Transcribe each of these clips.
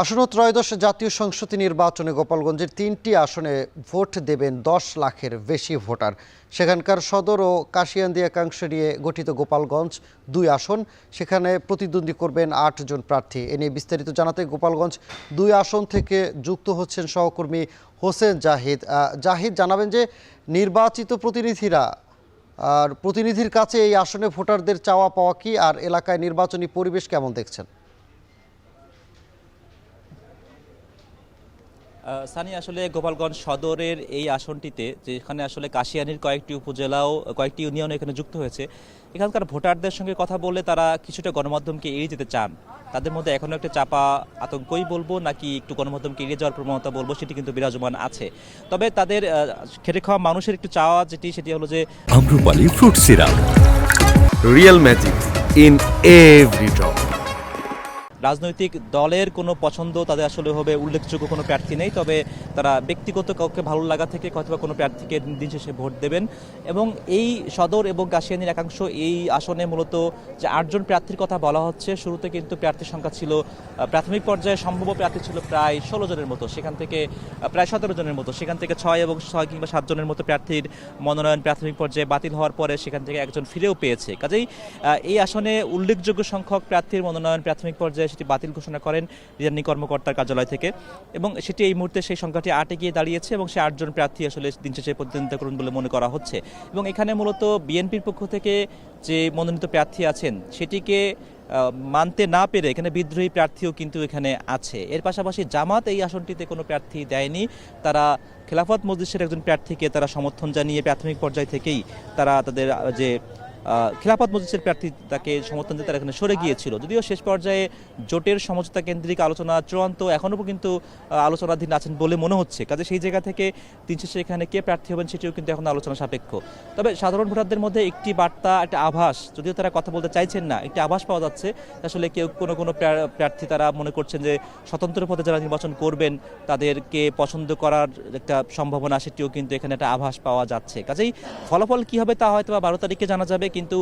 আসন্ন ত্রয়োদশ জাতীয় সংসদ নির্বাচনে গোপালগঞ্জের ৩টি আসনে ভোট দেবেন ১০ লাখের বেশি ভোটার। সেখানকার সদর ও কাশিয়ান্দি একাংশ নিয়ে গঠিত গোপালগঞ্জ ২ আসন, সেখানে প্রতিদ্বন্দ্বী করবেন ৮ জন প্রার্থী। এ নিয়ে বিস্তারিত জানাতে গোপালগঞ্জ ২ আসন থেকে যুক্ত হচ্ছেন সহকর্মী হোসেন জাহিদ। জাহিদ, জানাবেন যে নির্বাচিত প্রতিনিধির কাছে এই আসনে ভোটারদের চাওয়া পাওয়া কি, আর এলাকায় নির্বাচনী পরিবেশ কেমন দেখছেন? সানি, আসলে গোপালগঞ্জ সদরের এই আসনটিতে, যেখানে আসলে কাশিয়ানীর কয়েকটি উপজেলাও কয়েকটি ইউনিয়ন এখানে যুক্ত হয়েছে, এখানকার ভোটারদের সঙ্গে কথা বললে তারা কিছুটা গণমাধ্যমকে এড়িয়ে যেতে চান। তাদের মধ্যে এখনও একটা চাপা আতঙ্কই বলবো নাকি একটু গণমাধ্যমকে এড়িয়ে যাওয়ার প্রবণতা বলবো, সেটি কিন্তু বিরাজমান আছে। তবে তাদের খেটে খাওয়া মানুষের একটু চাওয়া সেটি হলো যে Amrapali fruit syrup, real magic in every drop. রাজনৈতিক দলের কোনো পছন্দ তাদের আসলে হবে উল্লেখযোগ্য কোনো প্রার্থী নেই, তবে তারা ব্যক্তিগত কাউকে ভালো লাগা থেকে হয়তো কোনো প্রার্থীকে দিন শেষে ভোট দেবেন। এবং এই সদর এবং কাশিয়ানীর একাংশ এই আসনে মূলত যে ৮ জন প্রার্থীর কথা বলা হচ্ছে, শুরুতে কিন্তু প্রার্থীর সংখ্যা ছিল প্রাথমিক পর্যায়ে সম্ভাব্য প্রার্থী ছিল প্রায় ১৬ জনের মতো, সেখান থেকে প্রায় ১৭ জনের মতো, সেখান থেকে ৬ কিংবা ৭ জনের মতো প্রার্থীর মনোনয়ন প্রাথমিক পর্যায়ে বাতিল হওয়ার পরে সেখান থেকে একজন ফিরেও পেয়েছে। কাজেই এই আসনে উল্লেখযোগ্য সংখ্যক প্রার্থীর মনোনয়ন প্রাথমিক পর্যায়ে সেটি বাতিল ঘোষণা করেন রিটার্নিং কর্মকর্তার কার্যালয় থেকে, এবং সেটি এই মুহূর্তে সেই সংখ্যাটি ৮-এ গিয়ে দাঁড়িয়েছে এবং সে ৮ জন প্রার্থী আসলে দিন শেষে প্রতিদ্বন্দ্বিতা করুন বলে মনে করা হচ্ছে। এবং এখানে মূলত বিএনপির পক্ষ থেকে যে মনোনীত প্রার্থী আছেন সেটিকে মানতে না পেরে এখানে বিদ্রোহী প্রার্থীও কিন্তু এখানে আছে। এর পাশাপাশি জামাত এই আসনটিতে কোনো প্রার্থী দেয়নি, তারা খেলাফত মজলিসের একজন প্রার্থীকে তারা সমর্থন জানিয়ে প্রাথমিক পর্যায় থেকেই তারা তাদের যে খেলাফত মজলিসের প্রার্থী তাকে সমর্থন দিয়ে তারা এখানে সরে গিয়েছিল। যদিও শেষ পর্যায়ে জোটের সমঝোতা কেন্দ্রিক আলোচনা চূড়ান্ত এখনও কিন্তু আলোচনাধীন আছেন বলে মনে হচ্ছে। কাজে সেই জায়গা থেকে দিন শেষে এখানে কে প্রার্থী হবেন সেটিও কিন্তু এখন আলোচনা সাপেক্ষ। তবে সাধারণ ভোটারদের মধ্যে একটি বার্তা, একটা আভাস, যদিও তারা কথা বলতে চাইছেন না, একটি আভাস পাওয়া যাচ্ছে আসলে কেউ কোনো প্রার্থী তারা মনে করছেন যে স্বতন্ত্র পদে যারা নির্বাচন করবেন তাদেরকে পছন্দ করার একটা সম্ভাবনা, সেটিও কিন্তু এখানে একটা আভাস পাওয়া যাচ্ছে। কাজেই ফলাফল কী হবে তা হয়তো ১২ তারিখে জানা যাবে, কিন্তু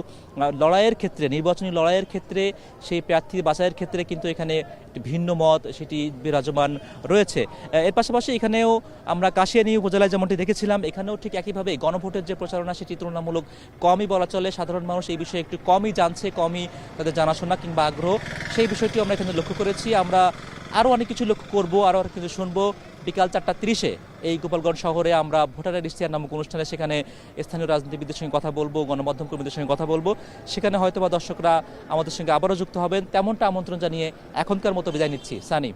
লড়াইয়ের ক্ষেত্রে, নির্বাচনী লড়াইয়ের ক্ষেত্রে, সেই প্রার্থী বাছাইয়ের ক্ষেত্রে কিন্তু এখানে ভিন্ন মত সেটি বিরাজমান রয়েছে। এর পাশাপাশি এখানেও আমরা কাশিয়ানী উপজেলায় যেমনটি দেখেছিলাম, এখানেও ঠিক একইভাবে গণভোটের যে প্রচারণা সেটি তুলনামূলক কমই বলা চলে। সাধারণ মানুষ এই বিষয়ে একটু কমই জানছে, কমই তাদের জানাশোনা কিংবা আগ্রহ, সেই বিষয়টি আমরা এখানে লক্ষ্য করেছি। আমরা আরও অনেক কিছু লক্ষ্য করবো, আরও অনেক কিছু শুনবো। বিকাল ৪টা ৩০-এ এই গোপালগঞ্জ শহরে আমরা ভোটারের ইশতেহার নামক অনুষ্ঠানে সেখানে স্থানীয় রাজনীতিবিদদের সঙ্গে কথা বলবো, গণমাধ্যম কর্মীদের সঙ্গে কথা বলবো। সেখানে হয়তোবা দর্শকরা আমাদের সঙ্গে আবারও যুক্ত হবেন, তেমনটা আমন্ত্রণ জানিয়ে এখনকার মতো বিদায় নিচ্ছি। সানি।